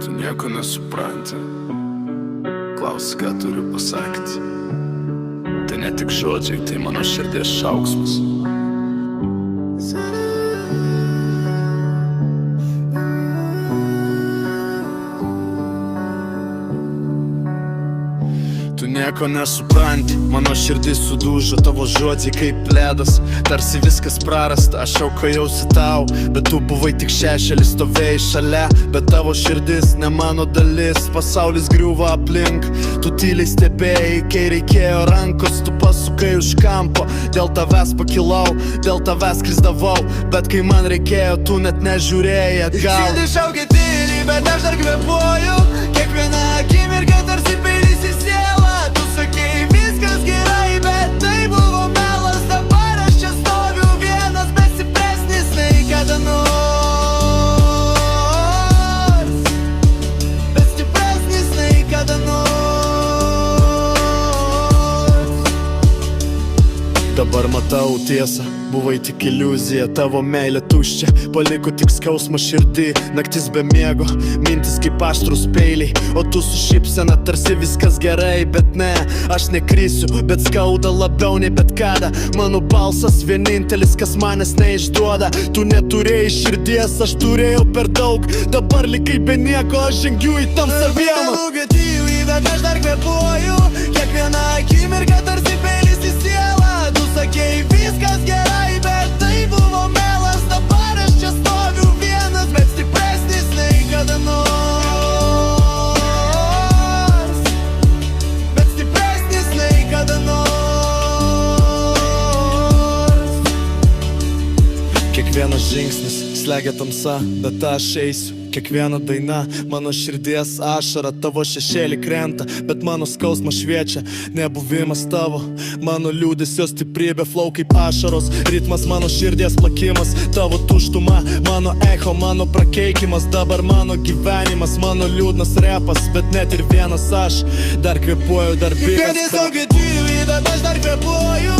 Tu nieko nesupranti, klausi, ką turiu pasakyti. Tai ne tik žodžiai, tai mano širdies šauksmas. Tu nieko nesupranti, mano širdis sudužo, tavo žodžiai kaip ledas. Tarsi viskas prarasta, aš aukojausi tau, bet tu buvai tik šešėlis, stovėjai šalia. Bet tavo širdis ne mano dalis, pasaulis griuva aplink. Tu tyliai stebėjai, kai reikėjo rankos, tu pasukai už kampo. Dėl tavęs pakilau, dėl tavęs krisdavau, bet kai man reikėjo, tu net nežiūrėjai atgal. Širdis šaukia tyliai, bet aš dar kvėpuoju. Kiekviena akimirka tarsi peilis į sielą. Tu sakei viskas gerai, bet tai buvo melas. Dabar aš čia stoviu vienas, bet stipresnis nei kada nors. Bet stipresnis nei kada nors. Dabar matau tiesą, buvai tik iliuzija, tavo meilė tuščia, paliko tik skausmą širdį, naktis be miego, mintis kaip aštrus peiliai, o tu su šypsena tarsi viskas gerai, bet ne, aš nekrisiu, bet skauda labiau nei bet kada, mano balsas vienintelis, kas manęs neišduoda, tu neturėjai širdies, aš turėjau per daug, dabar likai be nieko, aš žengiu į tamsą vieną. Šaukia tyliai, bet aš dar kvėpuoju. Kiekviena akimirka tarsi peilis į sielą. Tu sakei viskas gerai, bet tai buvo melas. Dabar aš čia stoviu vienas, bet stipresnis nei kada nors. Bet stipresnis nei kada nors. Kiekvienas žingsnis slegia tamsa, bet aš eisiu. Kiekviena daina, mano širdies ašara, tavo šešėlį krenta, bet mano skausmas šviečia, nebuvimas tavo, mano liūdesio stiprybė, flow kaip ašaros, ritmas mano širdies plakimas, tavo tuštuma, mano echo, mano prakeikimas, dabar mano gyvenimas, mano liūdnas repas, bet net ir vienas aš, dar kvėpuoju, dar bigas. Širdis šaukia tyliai, bet aš dar kvėpuoju.